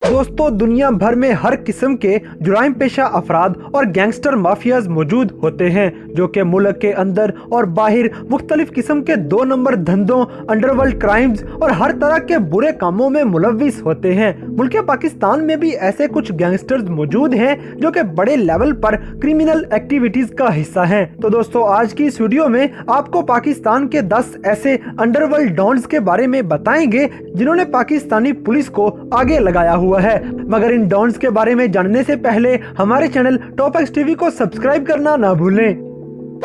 दोस्तों दुनिया भर में हर किस्म के जुराइम पेशा अफराद और गैंगस्टर माफियाज मौजूद होते हैं जो कि मुल्क के अंदर और बाहर मुख्तलिफ किस्म के 2 नंबर धंधों, अंडरवर्ल्ड क्राइम्स और हर तरह के बुरे कामों में मुलव्विस होते हैं। मुल्क पाकिस्तान में भी ऐसे कुछ गैंगस्टर्स मौजूद हैं जो कि बड़े लेवल पर क्रिमिनल एक्टिविटीज का हिस्सा हैं। तो दोस्तों आज की इस वीडियो में आपको पाकिस्तान के 10 ऐसे अंडरवर्ल्ड डॉन्स के बारे में बताएंगे जिन्होंने पाकिस्तानी पुलिस को आगे लगाया हुआ है। मगर इन डॉन्स के बारे में जानने से पहले हमारे चैनल टॉप एक्स टीवी को सब्सक्राइब करना ना भूलें।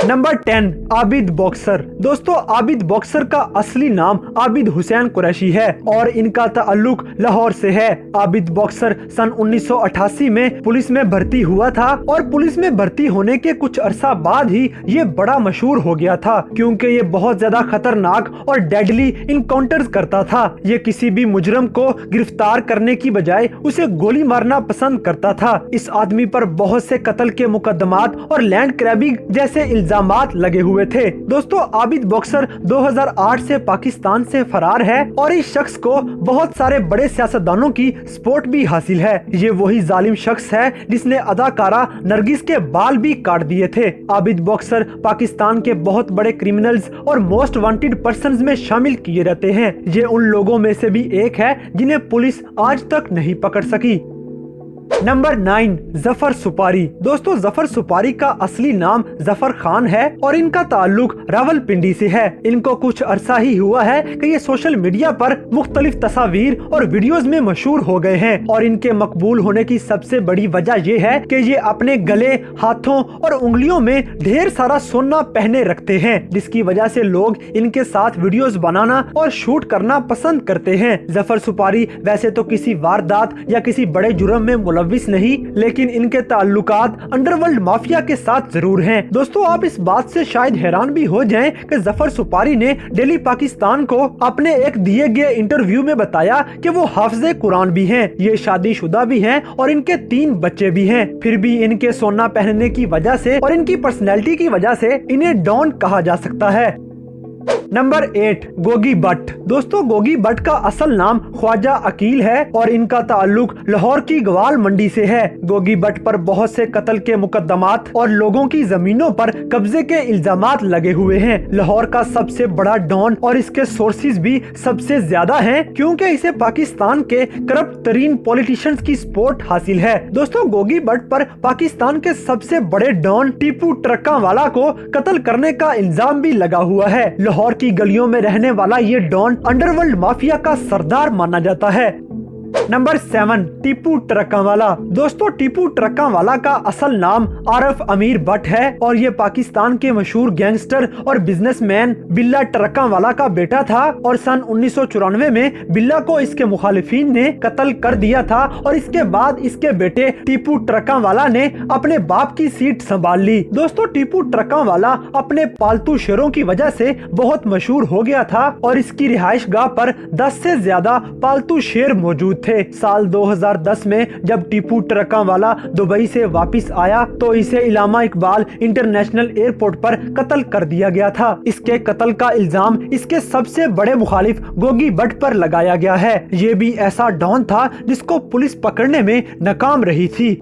Number 10 Abid boxer. दोस्तों आबिद बॉक्सर का असली नाम आबिद हुसैन कुरैशी है और इनका ताल्लुक लाहौर से है। आबिद बॉक्सर सन 1988 में पुलिस में भर्ती हुआ था और पुलिस में भर्ती होने के कुछ अरसा बाद ही ये बड़ा मशहूर हो गया था क्योंकि ये बहुत ज्यादा खतरनाक और डेडली इनकाउंटर्स करता था। ये किसी भी मुजरम को गिरफ्तार करने की बजाय उसे गोली मारना पसंद करता था। इस आदमी पर बहुत से कत्ल के मुकदमात और लैंड क्रैबिंग जैसे इल्जामात लगे हुए थे। दोस्तों आबिद बॉक्सर 2008 से पाकिस्तान से फरार है और इस शख्स को बहुत सारे बड़े सियासतदानों की सपोर्ट भी हासिल है। ये वही जालिम शख्स है जिसने अदाकारा नरगिस के बाल भी काट दिए थे। आबिद बॉक्सर पाकिस्तान के बहुत बड़े क्रिमिनल्स और मोस्ट वांटेड पर्संस में शामिल किए रहते हैं। ये उन लोगों में से भी एक है जिन्हें पुलिस आज तक नहीं पकड़ सकी। नंबर 9 जफर सुपारी। दोस्तों जफर सुपारी का असली नाम जफर खान है और इनका ताल्लुक रावलपिंडी से है। इनको कुछ अरसा ही हुआ है कि ये सोशल मीडिया पर मुख्तलिफ तस्वीर और वीडियोस में मशहूर हो गए हैं और इनके मकबूल होने की सबसे बड़ी वजह ये है कि ये अपने गले, हाथों और उंगलियों में ढेर सारा सोना पहने रखते हैं जिसकी वजह से लोग इनके साथ वीडियोस बनाना और शूट करना पसंद करते हैं। जफर सुपारी वैसे तो किसी वारदात या किसी बड़े जुर्म में मुलव्विस नहीं, लेकिन इनके ताल्लुकात अंडरवर्ल्ड माफिया के साथ जरूर हैं। दोस्तों आप इस बात से शायद हैरान भी हो जाएं कि जफर सुपारी ने डेली पाकिस्तान को अपने एक दिए गए इंटरव्यू में बताया कि वो हाफिज़े कुरान भी हैं, ये शादीशुदा भी हैं और इनके 3 बच्चे भी हैं। फिर भी इनके सोना पहनने की वजह से और इनकी पर्सनैलिटी की वजह से इन्हें डॉन कहा जा सकता है। नंबर 8 गोगी भट्ट। दोस्तों गोगी भट्ट का असल नाम ख्वाजा अकील है और इनका ताल्लुक लाहौर की ग्वाल मंडी से है। गोगी भट्ट पर बहुत से कत्ल के मुकदमात और लोगों की जमीनों पर कब्जे के इल्जामात लगे हुए हैं। लाहौर का सबसे बड़ा डॉन और इसके सोर्सेज भी सबसे ज्यादा हैं क्योंकि इसे पाकिस्तान के करप्ट तरीन पॉलिटिशियंस की सपोर्ट हासिल है। दोस्तों गोगी भट्ट पर पाकिस्तान के सबसे बड़े डॉन टीपू ट्रकावाला को कत्ल करने का इल्जाम भी लगा हुआ है। लाहौर की गलियों में रहने वाला ये डॉन अंडरवर्ल्ड माफिया का सरदार माना जाता है। नंबर 7 टीपू ट्रकावाला। दोस्तों टीपू ट्रकावाला का असल नाम आरफ अमीर भट्ट है और ये पाकिस्तान के मशहूर गैंगस्टर और बिजनेसमैन बिल्ला ट्रकावाला का बेटा था और सन 1994 में बिल्ला को इसके मुखालिफिन ने कत्ल कर दिया था और इसके बाद इसके बेटे टीपू ट्रकावाला ने अपने बाप की सीट संभाल ली। दोस्तों टीपू ट्रकावाला अपने पालतू शेरों की वजह से बहुत मशहूर हो गया था और इसकी रिहाइश गाह पर 10 से ज्यादा पालतू शेर मौजूद थे। साल 2010 में जब टीपू ट्रकावाला दुबई से वापस आया तो इसे इलामा इकबाल इंटरनेशनल एयरपोर्ट पर कत्ल कर दिया गया था। इसके कत्ल का इल्जाम इसके सबसे बड़े मुखालिफ गोगी भट्ट पर लगाया गया है। ये भी ऐसा डॉन था जिसको पुलिस पकड़ने में नाकाम रही थी।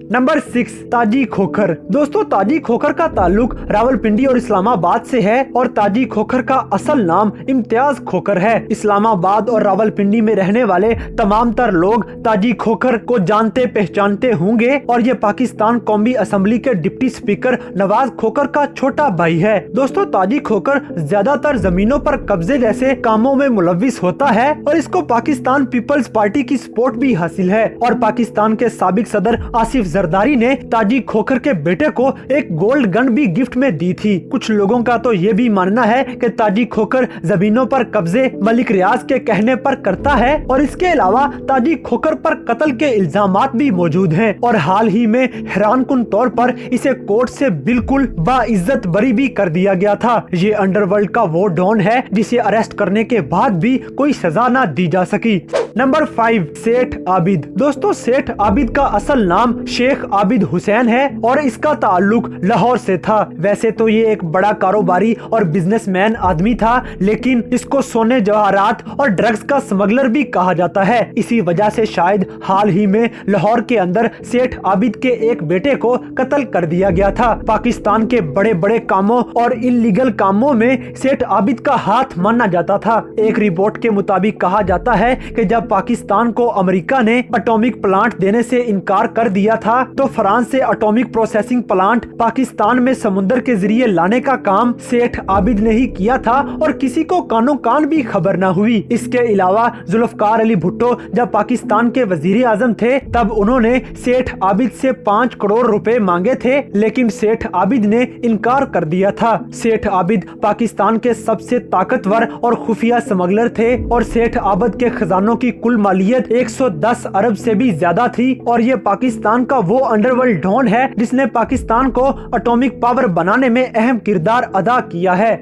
नंबर 6 ताजी खोखर। दोस्तों ताजी खोखर का ताल्लुक रावलपिंडी और इस्लामाबाद से है और ताजी खोखर का असल नाम इम्तियाज खोखर है। इस्लामाबाद और रावलपिंडी में रहने वाले तमाम तर लोग ताजी खोखर को जानते पहचानते होंगे और ये पाकिस्तान कौमी असेंबली के डिप्टी स्पीकर नवाज खोखर का छोटा भाई है। दोस्तों ताजी खोखर ज्यादातर जमीनों पर कब्जे जैसे कामों में मुलव्विस होता है और इसको पाकिस्तान पीपल्स पार्टी की सपोर्ट भी हासिल है और पाकिस्तान के साबिक सदर आसिफ जरदारी ने ताजी खोखर के बेटे को एक गोल्ड गन भी गिफ्ट में दी थी। कुछ लोगों का तो ये भी मानना है कि ताजी खोखर जमीनों पर कब्जे मलिक रियाज के कहने पर करता है और इसके अलावा ताजी खोखर पर कत्ल के इल्जामात भी मौजूद हैं और हाल ही में हैरानकुन तौर पर इसे कोर्ट से बिल्कुल बाइज्जत बरी भी कर दिया गया था। ये अंडरवर्ल्ड का वो डॉन है जिसे अरेस्ट करने के बाद भी कोई सजा न दी जा सकी। नंबर 5 सेठ आबिद। दोस्तों सेठ आबिद का असल नाम शेख शेख आबिद हुसैन है और इसका ताल्लुक लाहौर से था। वैसे तो ये एक बड़ा कारोबारी और बिजनेसमैन आदमी था, लेकिन इसको सोने जवाहरात और ड्रग्स का स्मगलर भी कहा जाता है। इसी वजह से शायद हाल ही में लाहौर के अंदर सेठ आबिद के एक बेटे को कत्ल कर दिया गया था। पाकिस्तान के बड़े बड़े कामों और इल्लीगल कामों में सेठ आबिद का हाथ माना जाता था। एक रिपोर्ट के मुताबिक कहा जाता है कि जब पाकिस्तान को अमेरिका ने एटॉमिक प्लांट देने से इनकार कर दिया था, तो फ्रांस से एटॉमिक प्रोसेसिंग प्लांट पाकिस्तान में समुद्र के जरिए लाने का काम सेठ आबिद ने ही किया था और किसी को कानो कान भी खबर न हुई। इसके अलावा जुल्फकार अली भुट्टो जब पाकिस्तान के वजीर आजम थे, तब उन्होंने सेठ आबिद से 5 करोड़ रुपए मांगे थे, लेकिन सेठ आबिद ने इनकार कर दिया था। सेठ आबिद पाकिस्तान के सबसे ताकतवर और खुफिया स्मगलर थे और सेठ आबिद के खजानों की कुल मालियत 110 अरब से भी ज्यादा थी और ये पाकिस्तान का वो अंडरवर्ल्ड डॉन है जिसने पाकिस्तान को एटॉमिक पावर बनाने में अहम किरदार अदा किया है।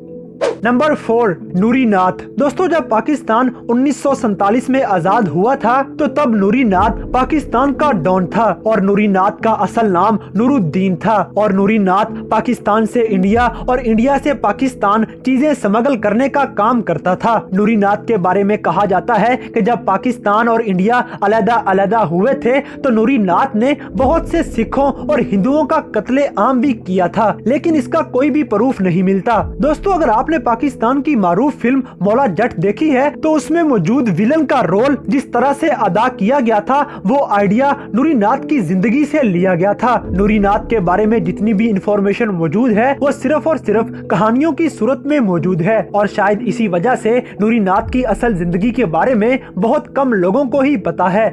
नंबर 4, नूरी नाथ। दोस्तों, जब पाकिस्तान 1947 में आजाद हुआ था, तो तब नूरी नाथ पाकिस्तान का डॉन था और नूरी नाथ का असल नाम नूरुद्दीन था और नूरी नाथ पाकिस्तान से इंडिया और इंडिया से पाकिस्तान चीजें स्मगल करने का काम करता था। नूरी नाथ के बारे में कहा जाता है कि जब पाकिस्तान और इंडिया अलग अलग हुए थे, तो नूरी नाथ ने बहुत से सिखों और हिंदुओं का कत्ले आम भी किया था, लेकिन इसका कोई भी प्रूफ नहीं मिलता। दोस्तों, अगर आपने पाकिस्तान की मारूफ फिल्म मौला जट देखी है, तो उसमें मौजूद विलन का रोल जिस तरह से अदा किया गया था, वो आइडिया नूरी नाथ की जिंदगी से लिया गया था। नूरी नाथ के बारे में जितनी भी इंफॉर्मेशन मौजूद है, वो सिर्फ और सिर्फ कहानियों की सूरत में मौजूद है और शायद इसी वजह से नूरी नाथ की असल जिंदगी के बारे में बहुत कम लोगों को ही पता है।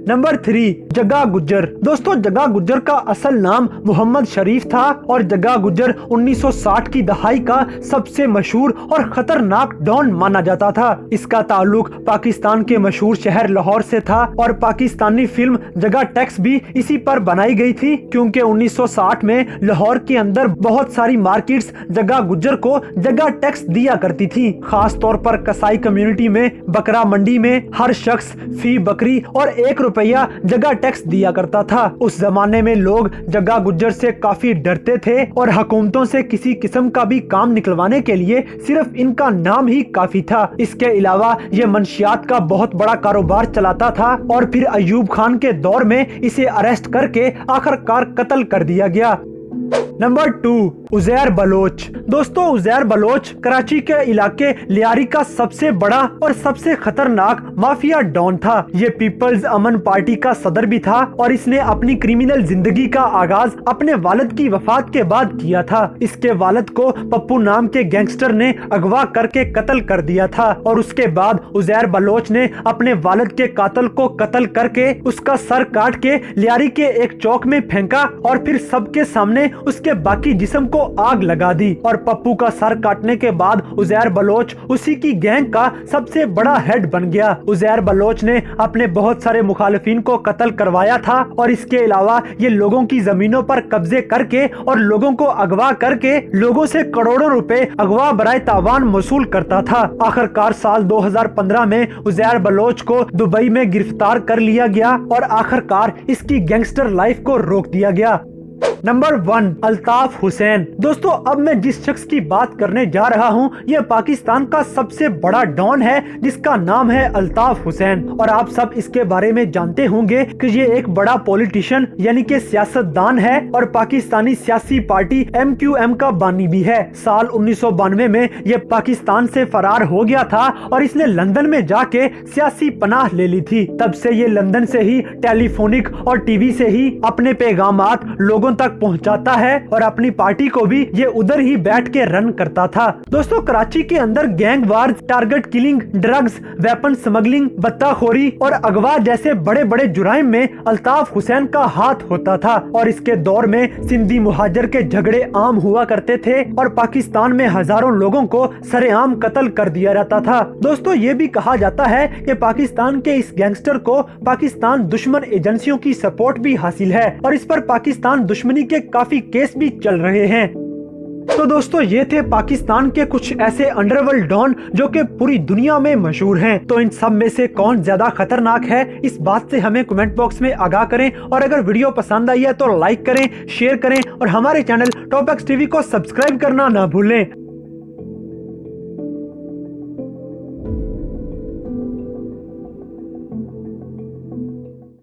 नंबर 3, जग्गा गुज्जर। दोस्तों, जग्गा गुज्जर का असल नाम मोहम्मद शरीफ था और जग्गा गुज्जर 1960 की दहाई का सबसे मशहूर और खतरनाक डॉन माना जाता था। इसका ताल्लुक पाकिस्तान के मशहूर शहर लाहौर से था और पाकिस्तानी फिल्म जग्गा टैक्स भी इसी पर बनाई गई थी, क्योंकि 1960 में लाहौर के अंदर बहुत सारी मार्केट्स जग्गा गुज्जर को जग्गा टैक्स दिया करती थी। खास तौर पर कसाई कम्युनिटी में बकरा मंडी में हर शख्स फी बकरी और 1 रुपया जग्गा टैक्स दिया करता था। उस जमाने में लोग जग्गा गुज्जर से काफी डरते थे और हुकूमतों से किसी किस्म का भी काम निकलवाने के लिए सिर्फ इनका नाम ही काफी था। इसके अलावा ये मंशियात का बहुत बड़ा कारोबार चलाता था और फिर अयूब खान के दौर में इसे अरेस्ट करके आखिरकार कत्ल कर दिया गया। नंबर 2, उजैर बलोच। दोस्तों, उजैर बलोच कराची के इलाके लियारी का सबसे बड़ा और सबसे खतरनाक माफिया डॉन था। ये पीपल्स अमन पार्टी का सदर भी था और इसने अपनी क्रिमिनल जिंदगी का आगाज अपने वालिद की वफात के बाद किया था। इसके वालिद को पप्पू नाम के गैंगस्टर ने अगवा करके कत्ल कर दिया था और उसके बाद उजैर बलोच ने अपने वालिद के कातिल को कत्ल करके उसका सर काट के लियारी के एक चौक में फेंका और फिर सबके सामने उसके बाकी जिस्म को आग लगा दी और पप्पू का सर काटने के बाद उजैर बलोच उसी की गैंग का सबसे बड़ा हेड बन गया। उजैर बलोच ने अपने बहुत सारे मुखालिफिन को कत्ल करवाया था और इसके अलावा ये लोगों की जमीनों पर कब्जे करके और लोगों को अगवा करके लोगों से करोड़ों रुपए अगवा बराए तावान वसूल करता था। आखिरकार साल 2015 में उजैर बलोच को दुबई में गिरफ्तार कर लिया गया और आखिरकार इसकी गैंगस्टर लाइफ को रोक दिया गया। नंबर 1, अल्ताफ हुसैन। दोस्तों, अब मैं जिस शख्स की बात करने जा रहा हूँ, यह पाकिस्तान का सबसे बड़ा डॉन है जिसका नाम है अल्ताफ हुसैन और आप सब इसके बारे में जानते होंगे कि ये एक बड़ा पॉलिटिशियन यानी कि सियासतदान है और पाकिस्तानी सियासी पार्टी MQM का बानी भी है। साल 1992 में ये पाकिस्तान से फरार हो गया था और इसने लंदन में जाके सियासी पनाह ले ली थी। तब से ये लंदन से ही टेलीफोनिक और टीवी से ही अपने पैगामात लोगों तक पहुंचाता है और अपनी पार्टी को भी ये उधर ही बैठ के रन करता था। दोस्तों, कराची के अंदर gang war, target killing, drugs, weapon smuggling, बत्ताखोरी और अगवा जैसे बड़े बड़े जुराइम में अल्ताफ हुसैन का हाथ होता था और इसके दौर में सिंधी मुहाजिर के झगड़े आम हुआ करते थे और पाकिस्तान में हजारों लोगों को सरेआम कत्ल कर दिया जाता था। दोस्तों, ये भी कहा जाता है कि पाकिस्तान के इस गैंगस्टर को पाकिस्तान दुश्मन एजेंसियों की सपोर्ट भी हासिल है और इस पर पाकिस्तान दुश्मनी के काफी केस भी चल रहे हैं। तो दोस्तों ये थे पाकिस्तान के कुछ ऐसे अंडरवर्ल्ड डॉन जो कि पूरी दुनिया में मशहूर हैं। तो इन सब में से कौन ज्यादा खतरनाक है, इस बात से हमें कमेंट बॉक्स में आगाह करें। और अगर वीडियो पसंद आई है तो लाइक करें, शेयर करें और हमारे चैनल टॉप एक्स टीवी को सब्सक्राइब करना ना भूलें।